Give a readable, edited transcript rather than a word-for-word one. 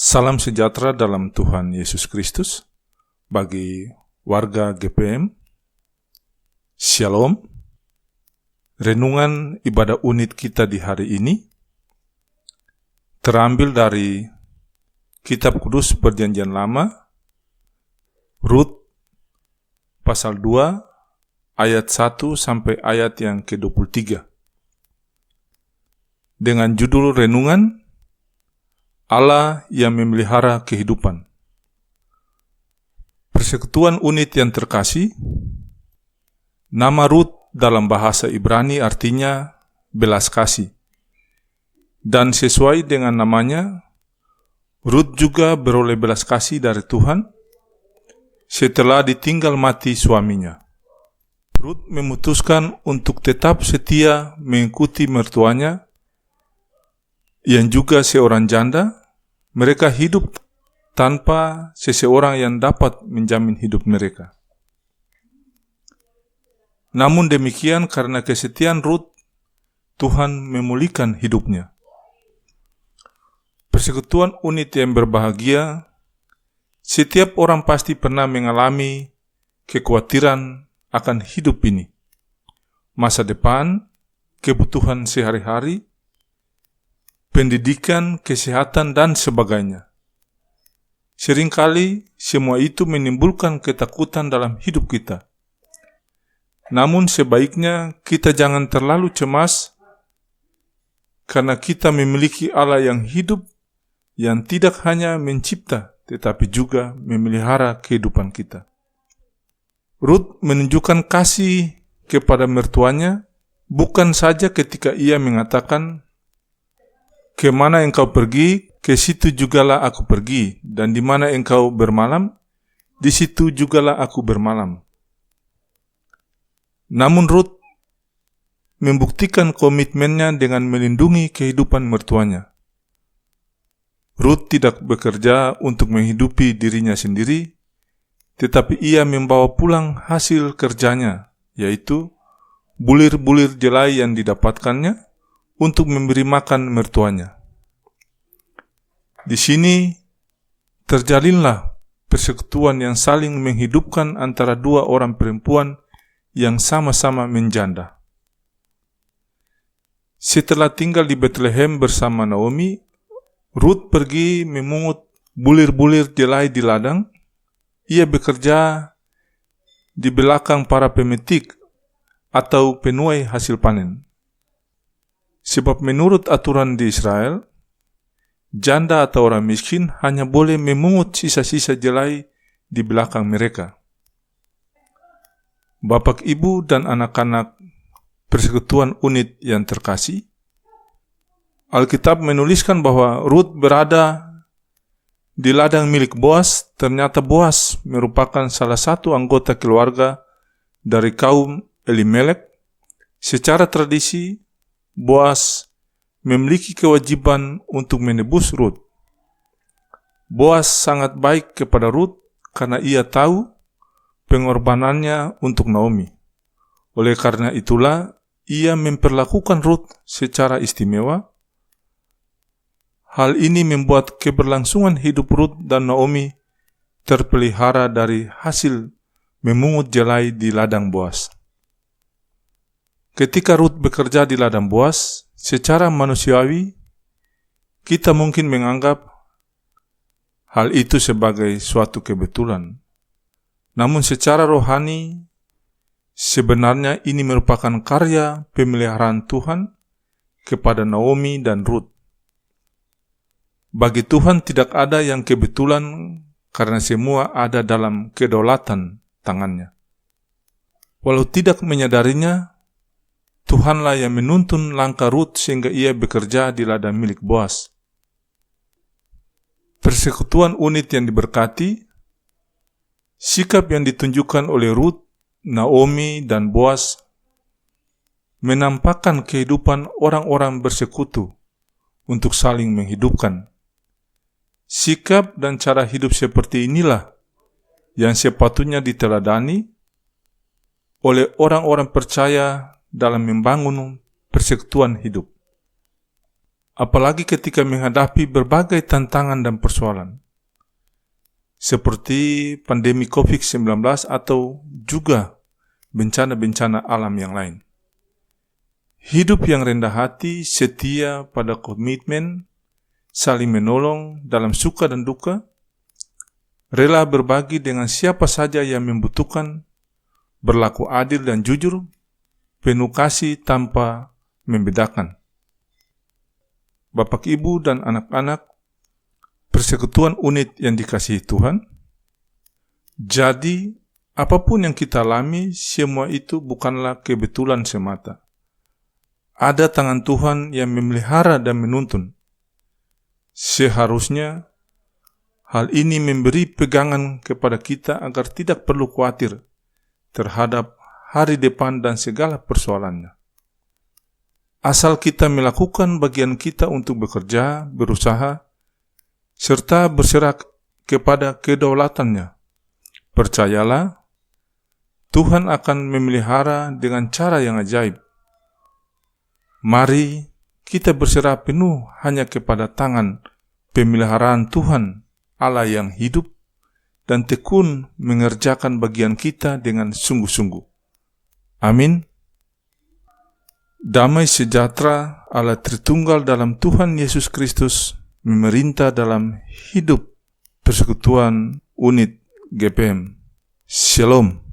Salam sejahtera dalam Tuhan Yesus Kristus bagi warga GPM. Shalom. Renungan ibadah unit kita di hari ini terambil dari Kitab Kudus Perjanjian Lama, Rut pasal 2 ayat 1 sampai ayat yang ke-23. Dengan judul renungan Allah yang memelihara kehidupan. Persekutuan unit yang terkasih, nama Rut dalam bahasa Ibrani artinya belas kasih. Dan sesuai dengan namanya, Rut juga beroleh belas kasih dari Tuhan setelah ditinggal mati suaminya. Rut memutuskan untuk tetap setia mengikuti mertuanya yang juga seorang janda. Mereka hidup tanpa seseorang yang dapat menjamin hidup mereka. Namun demikian, karena kesetiaan Rut, Tuhan memulihkan hidupnya. Persekutuan unit yang berbahagia, setiap orang pasti pernah mengalami kekhawatiran akan hidup ini, masa depan, kebutuhan sehari-hari, pendidikan, kesehatan, dan sebagainya. Seringkali semua itu menimbulkan ketakutan dalam hidup kita. Namun sebaiknya kita jangan terlalu cemas karena kita memiliki Allah yang hidup, yang tidak hanya mencipta tetapi juga memelihara kehidupan kita. Rut menunjukkan kasih kepada mertuanya bukan saja ketika ia mengatakan, "Kemana engkau pergi, ke situ jugalah aku pergi, dan di mana engkau bermalam, di situ jugalah aku bermalam." Namun Rut membuktikan komitmennya dengan melindungi kehidupan mertuanya. Rut tidak bekerja untuk menghidupi dirinya sendiri, tetapi ia membawa pulang hasil kerjanya, yaitu bulir-bulir jelai yang didapatkannya, untuk memberi makan mertuanya. Di sini terjalinlah persekutuan yang saling menghidupkan antara dua orang perempuan yang sama-sama menjanda. Setelah tinggal di Bethlehem bersama Naomi, Rut pergi memungut bulir-bulir jelai di ladang. Ia bekerja di belakang para pemetik atau penuai hasil panen. Sebab menurut aturan di Israel, janda atau orang miskin hanya boleh memungut sisa-sisa jelai di belakang mereka. Bapak, ibu, dan anak-anak persekutuan unit yang terkasih, Alkitab menuliskan bahwa Rut berada di ladang milik Boas. Ternyata Boas merupakan salah satu anggota keluarga dari kaum Elimelek. Secara tradisi, Boas memiliki kewajiban untuk menebus Rut. Boas sangat baik kepada Rut karena ia tahu pengorbanannya untuk Naomi. Oleh karena itulah, ia memperlakukan Rut secara istimewa. Hal ini membuat keberlangsungan hidup Rut dan Naomi terpelihara dari hasil memungut jelai di ladang Boas. Ketika Rut bekerja di ladang Boas, secara manusiawi, kita mungkin menganggap hal itu sebagai suatu kebetulan. Namun secara rohani, sebenarnya ini merupakan karya pemeliharaan Tuhan kepada Naomi dan Rut. Bagi Tuhan tidak ada yang kebetulan karena semua ada dalam kedaulatan tangannya. Walau tidak menyadarinya, Tuhanlah yang menuntun langkah Rut sehingga ia bekerja di ladang milik Boas. Persekutuan unit yang diberkati, sikap yang ditunjukkan oleh Rut, Naomi, dan Boas menampakkan kehidupan orang-orang bersekutu untuk saling menghidupkan. Sikap dan cara hidup seperti inilah yang sepatutnya diteladani oleh orang-orang percaya dalam membangun persekutuan hidup. apalagi ketika menghadapi berbagai tantangan dan persoalan, seperti pandemi COVID-19 atau juga bencana-bencana alam yang lain. Hidup yang rendah hati, setia pada komitmen, saling menolong dalam suka dan duka, rela berbagi dengan siapa saja yang membutuhkan, berlaku adil dan jujur, penuh kasih tanpa membedakan. Bapak, Ibu, dan anak-anak, persekutuan unit yang dikasihi Tuhan, jadi apapun yang kita alami, semua itu bukanlah kebetulan semata. Ada tangan Tuhan yang memelihara dan menuntun. Seharusnya hal ini memberi pegangan kepada kita agar tidak perlu khawatir terhadap hari depan dan segala persoalannya. Asal kita melakukan bagian kita untuk bekerja, berusaha, serta berserah kepada kedaulatannya, percayalah, Tuhan akan memelihara dengan cara yang ajaib. Mari kita berserah penuh hanya kepada tangan pemeliharaan Tuhan, Allah yang hidup dan tekun mengerjakan bagian kita dengan sungguh-sungguh. Amin. Damai sejahtera Allah Tritunggal dalam Tuhan Yesus Kristus memerintah dalam hidup persekutuan unit GPM. Shalom.